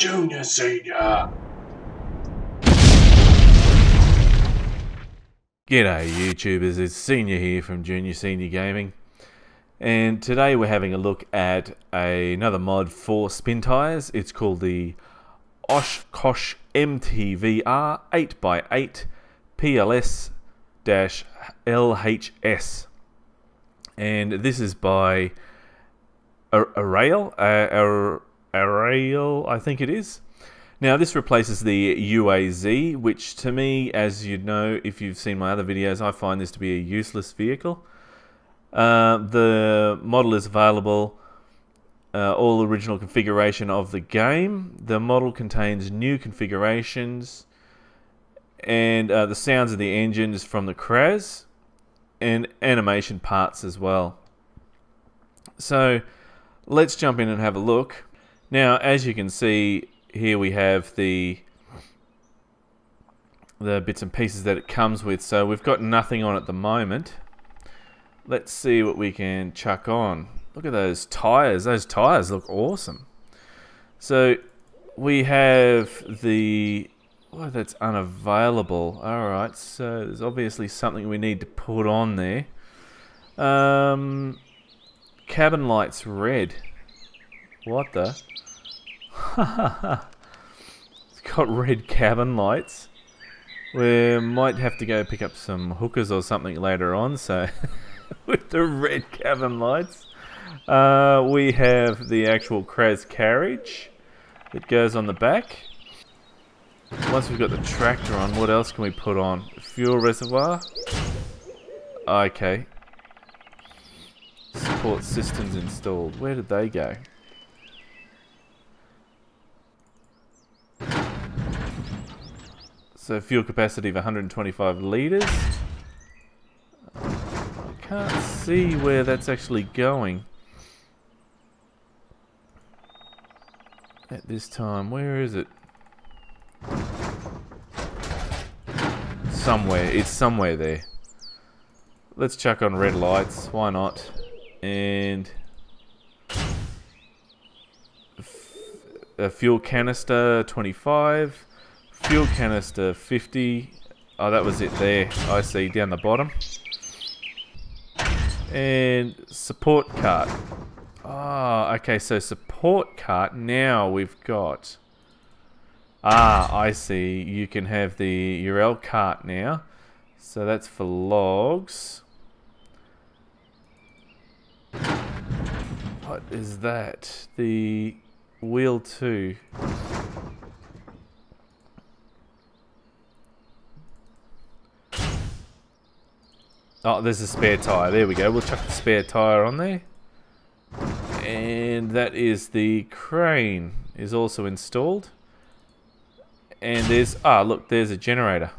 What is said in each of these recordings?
Junior Senior. G'day YouTubers, it's Senior here from Junior Senior Gaming, and today we're having a look at another mod for SpinTires. It's called the Oshkosh MTVR 8x8 PLS LHS, and this is by Arail, I think it is. Now this replaces the UAZ, which to me, as you know if you've seen my other videos, I find this to be a useless vehicle. The model is available, all original configuration of the game. The model contains new configurations and the sounds of the engines from the CRAS and animation parts as well. So let's jump in and have a look. Now as you can see, here we have the bits and pieces that it comes with. So we've got nothing on at the moment. Let's see what we can chuck on. Look at those tires. Those tires look awesome. So we have the... oh, that's unavailable. Alright, so there's obviously something we need to put on there. Cabin lights red. What the... It's got red cabin lights. We might have to go pick up some hookers or something later on, so with the red cabin lights. We have the actual CRAS carriage that goes on the back. Once we've got the tractor on, what else can we put on? Fuel reservoir. Okay. Support systems installed. Where did they go? So fuel capacity of 125 litres. I can't see where that's actually going at this time. Where is it? Somewhere. It's somewhere there. Let's chuck on red lights. Why not? And a fuel canister 25. Fuel canister 50. Oh, that was it there. I see, down the bottom. And support cart. Oh, okay, so support cart. Now we've got... ah, I see. You can have the URL cart now. So that's for logs. What is that? The wheel 2. Oh, there's a spare tyre. There we go. We'll chuck the spare tyre on there. And that is the crane is also installed. And there's... ah, look, there's a generator.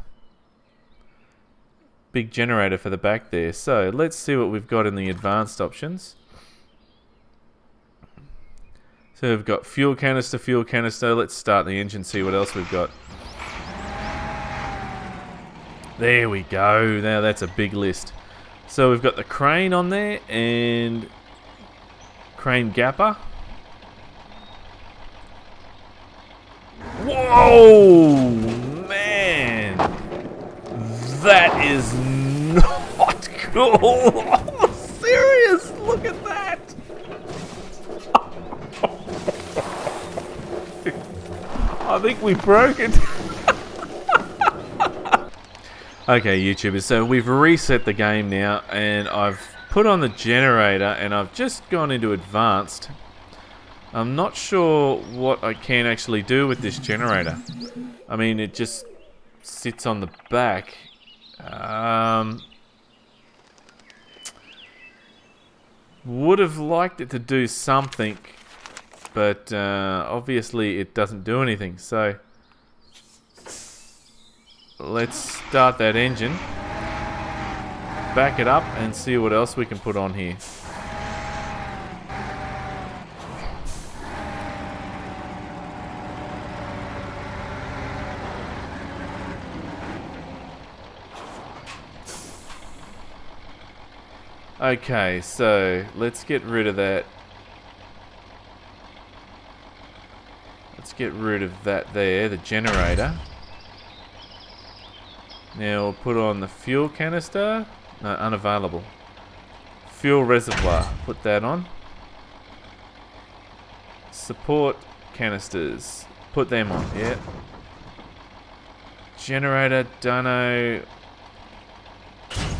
Big generator for the back there. So, let's see what we've got in the advanced options. So, we've got fuel canister, fuel canister. Let's start the engine, see what else we've got. There we go. Now that's a big list. So we've got the crane on there and crane gapper. Whoa, man, that is not cool. Oh, serious? Look at that. I think we broke it. Okay, YouTubers, so we've reset the game now, and I've put on the generator, and I've just gone into advanced. I'm not sure what I can actually do with this generator. I mean, it just sits on the back. Would have liked it to do something, but obviously it doesn't do anything, so... let's start that engine, back it up, and see what else we can put on here. Okay, so let's get rid of that Let's get rid of that there, the generator. Now we'll put on the fuel canister. No, unavailable. Fuel reservoir, put that on. Support canisters, put them on, yeah. Generator, dunno.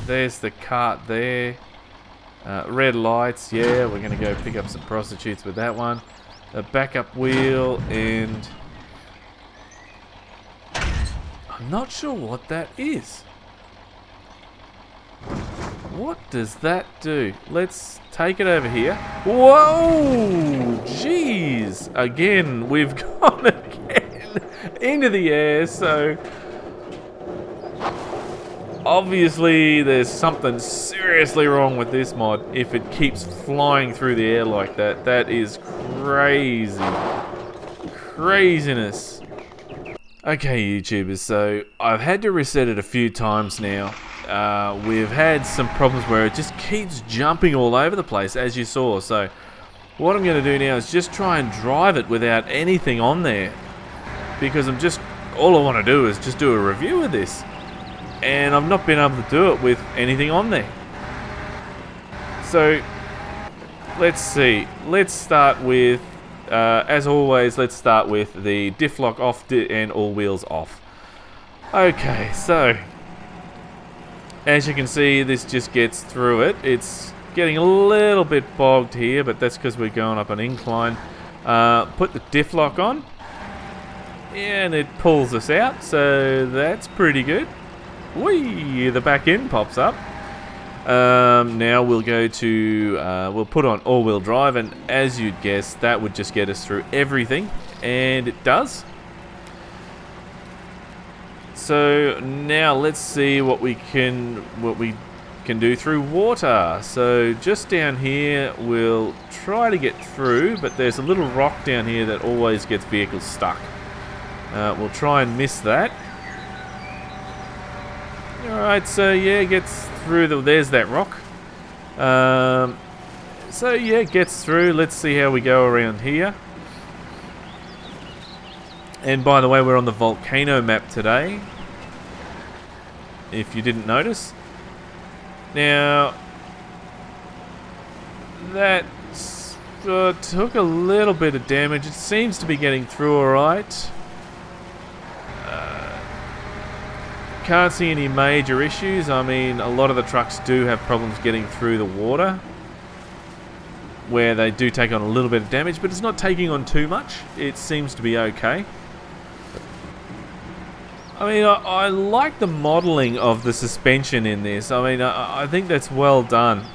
There's the cart there. Red lights, yeah, we're gonna go pick up some prostitutes with that one. A backup wheel, and I'm not sure what that is. What does that do? Let's take it over here. Whoa! Jeez! Again, we've gone again into the air, so obviously there's something seriously wrong with this mod if it keeps flying through the air like that. That is crazy. Craziness. Okay, YouTubers, so I've had to reset it a few times now. We've had some problems where it just keeps jumping all over the place, as you saw. So what I'm going to do now is just try and drive it without anything on there, because all I want to do is just do a review of this, and I've not been able to do it with anything on there. So let's see. Let's start with, as always, let's start with the diff lock off and all wheels off. Okay, so as you can see, this just gets through it. It's getting a little bit bogged here, but that's because we're going up an incline. Put the diff lock on, and it pulls us out, so that's pretty good. Whee! The back end pops up. Now we'll go to, we'll put on all-wheel drive, and as you'd guess, that would just get us through everything, and it does. So now let's see what we can do through water. So just down here, we'll try to get through, but there's a little rock down here that always gets vehicles stuck. We'll try and miss that. Alright, so yeah, it gets through. There's that rock. So yeah, it gets through. Let's see how we go around here. And by the way, we're on the volcano map today, if you didn't notice. Now, that took a little bit of damage. It seems to be getting through alright. Can't see any major issues. I mean, a lot of the trucks do have problems getting through the water, where they do take on a little bit of damage, but it's not taking on too much. It seems to be okay. I mean, I like the modelling of the suspension in this. I mean, I think that's well done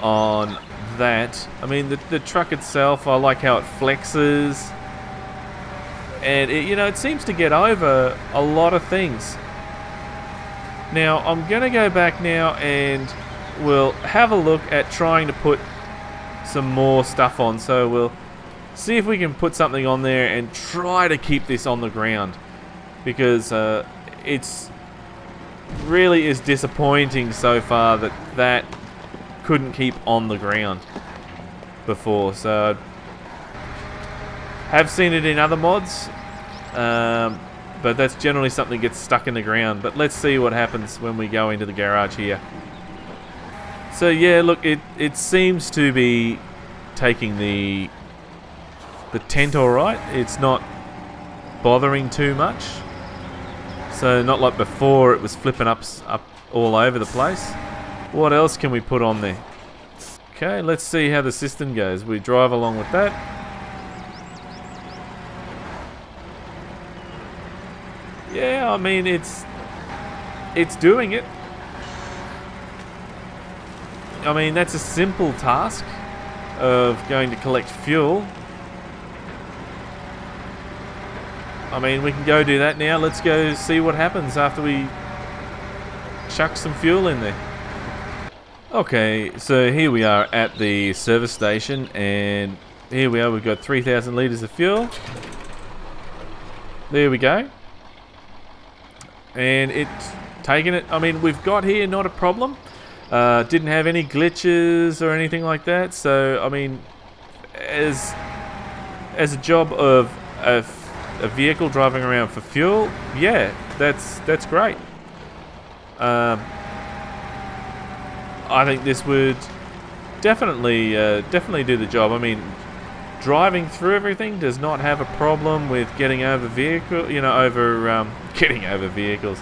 on that. I mean, the truck itself, I like how it flexes, and it seems to get over a lot of things. Now, I'm going to go back now, and we'll have a look at trying to put some more stuff on. So we'll see if we can put something on there and try to keep this on the ground, because it's really is disappointing so far that couldn't keep on the ground before. So have seen it in other mods, but that's generally something that gets stuck in the ground. But let's see what happens when we go into the garage here. So yeah, look, it seems to be taking the tent alright. It's not bothering too much. So not like before, it was flipping up all over the place. What else can we put on there? Okay, let's see how the system goes. We drive along with that. Yeah, I mean, it's doing it. I mean, that's a simple task of going to collect fuel. I mean, we can go do that now. Let's go see what happens after we chuck some fuel in there. Okay, so here we are at the service station, and here we are. We've got 3,000 litres of fuel. There we go. And it's taking it. I mean, we've got here not a problem. Didn't have any glitches or anything like that. So, I mean, as a job of a vehicle driving around for fuel, yeah, that's great. I think this would definitely do the job. I mean, driving through everything does not have a problem with getting over vehicle, you know, getting over vehicles.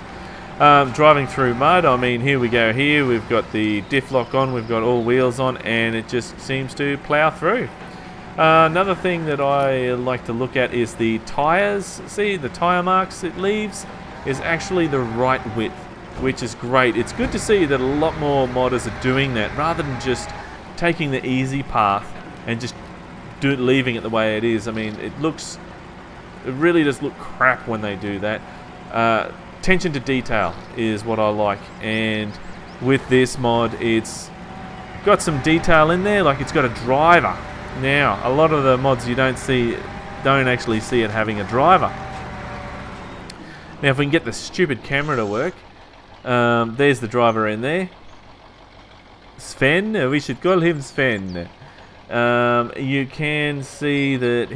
Driving through mud, I mean, here we go. Here we've got the diff lock on, we've got all wheels on, and it just seems to plow through. Another thing that I like to look at is the tires. See, the tire marks it leaves is actually the right width, which is great. It's good to see that a lot more modders are doing that rather than just taking the easy path and just leaving it the way it is. I mean, it really does look crap when they do that. Attention to detail is what I like, and with this mod it's got some detail in there, like it's got a driver. Now a lot of the mods you don't actually see it having a driver. Now if we can get the stupid camera to work, there's the driver in there. Sven, we should call him Sven. You can see that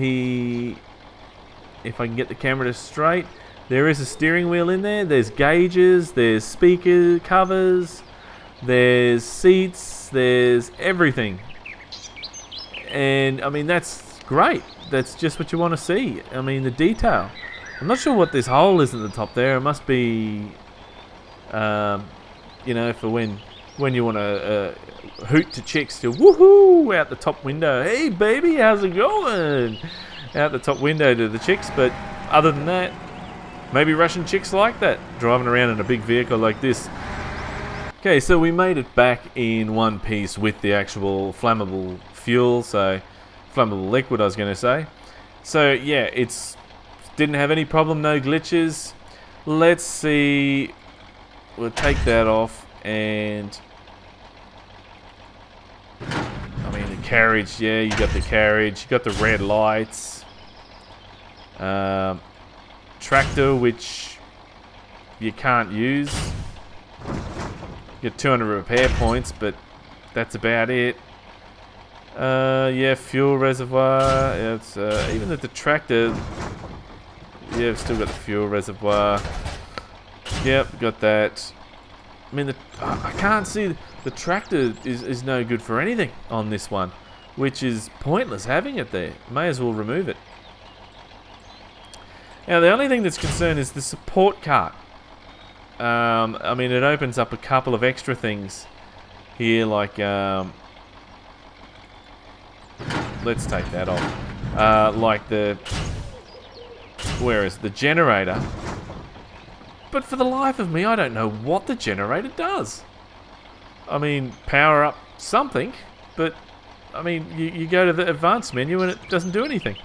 if I can get the camera straight, there is a steering wheel in there, there's gauges, there's speaker covers, there's seats, there's everything. And I mean, that's great. That's just what you want to see. I mean, the detail. I'm not sure what this hole is at the top there. It must be, you know, for when you want to hoot to chicks to woohoo out the top window. Hey baby, how's it going? Out the top window to the chicks. But other than that, maybe Russian chicks like that, driving around in a big vehicle like this. Okay, so we made it back in one piece with the actual flammable fuel, so flammable liquid I was going to say. So yeah, it's didn't have any problem, no glitches. Let's see, we'll take that off, and I mean the carriage, yeah, you got the carriage, you got the red lights. Tractor, which you can't use. You get 200 repair points, but that's about it. Yeah, fuel reservoir. Yeah, it's even at the tractor. Yeah, we've still got the fuel reservoir. Yep, got that. I mean, I can't see the tractor is no good for anything on this one, which is pointless having it there. May as well remove it. Now the only thing that's concerned is the support cart. I mean, it opens up a couple of extra things here, like let's take that off. Like the generator. But for the life of me, I don't know what the generator does. I mean, power up something, but I mean, you go to the advanced menu and it doesn't do anything.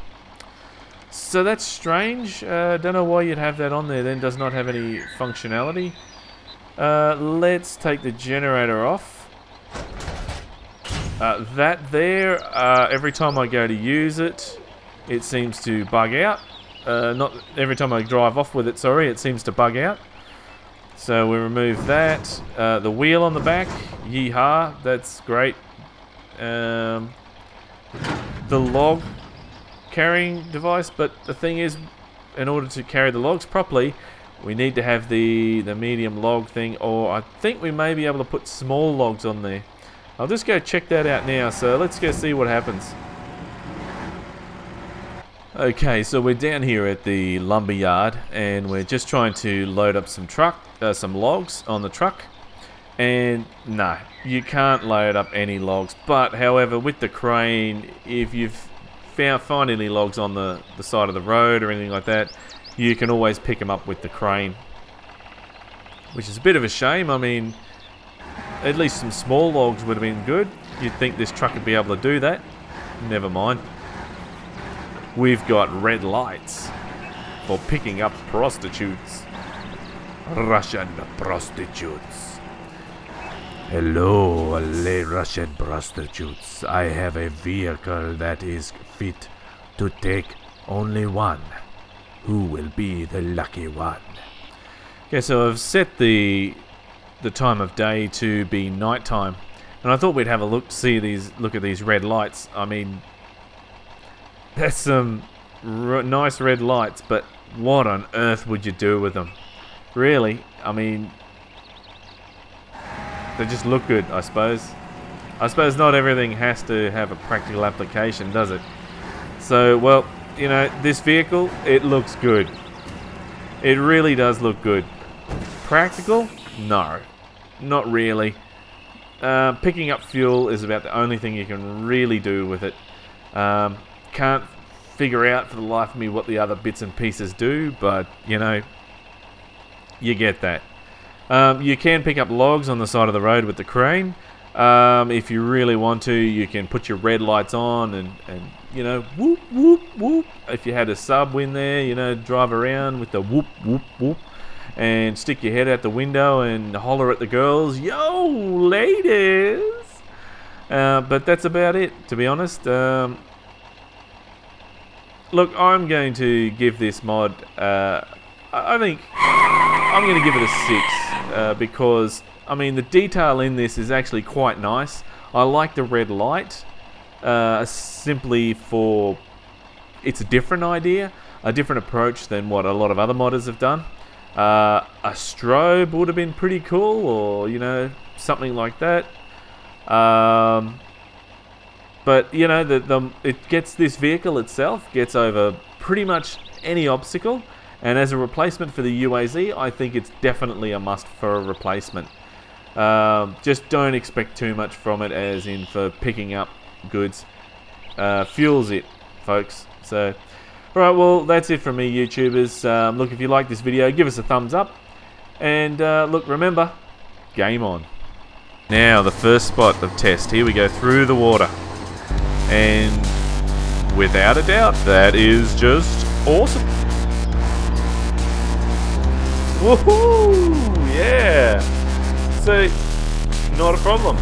So that's strange. Don't know why you'd have that on there then, does not have any functionality. Let's take the generator off. That there, every time I go to use it, it seems to bug out. Not every time I drive off with it, sorry, it seems to bug out. So we remove that. The wheel on the back, yeehaw, that's great. The log carrying device, but the thing is, in order to carry the logs properly, we need to have the medium log thing, or I think we may be able to put small logs on there. I'll just go check that out now, so let's go see what happens. Okay, so we're down here at the lumber yard, and we're just trying to load up some logs on the truck, and no, you can't load up any logs. But however, with the crane, if you've find any logs on the side of the road or anything like that, you can always pick them up with the crane, which is a bit of a shame. I mean, at least some small logs would have been good. You'd think this truck would be able to do that. Never mind. We've got red lights for picking up prostitutes. Russian prostitutes. Hello, Russian prostitutes. I have a vehicle that is fit to take only one. Who will be the lucky one? Okay, so I've set the time of day to be nighttime, and I thought we'd have a look at these red lights. I mean, that's some nice red lights, but what on earth would you do with them? Really? I mean, they just look good, I suppose. I suppose not everything has to have a practical application, does it? So, well, you know, this vehicle, it looks good. It really does look good. Practical? No, not really. Picking up fuel is about the only thing you can really do with it. Can't figure out for the life of me what the other bits and pieces do, but, you know, you get that. You can pick up logs on the side of the road with the crane. If you really want to, you can put your red lights on and you know, whoop, whoop, whoop. If you had a sub in there, you know, drive around with the whoop, whoop, whoop, and stick your head out the window and holler at the girls, yo, ladies. But that's about it, to be honest. Look, I'm going to give this mod, I think I'm going to give it a 6, because, I mean, the detail in this is actually quite nice. I like the red light, simply for, it's a different idea, a different approach than what a lot of other modders have done. A strobe would have been pretty cool, or, you know, something like that. But, you know, it gets, this vehicle itself gets over pretty much any obstacle, and as a replacement for the UAZ, I think it's definitely a must for a replacement. Just don't expect too much from it, as in for picking up goods. Fuel's it, folks. So, alright, well, that's it from me, YouTubers. Look, if you like this video, give us a thumbs up. And, look, remember, game on. Now, the first spot of test. Here we go, through the water. And, without a doubt, that is just awesome. Woohoo! Yeah! So, not a problem.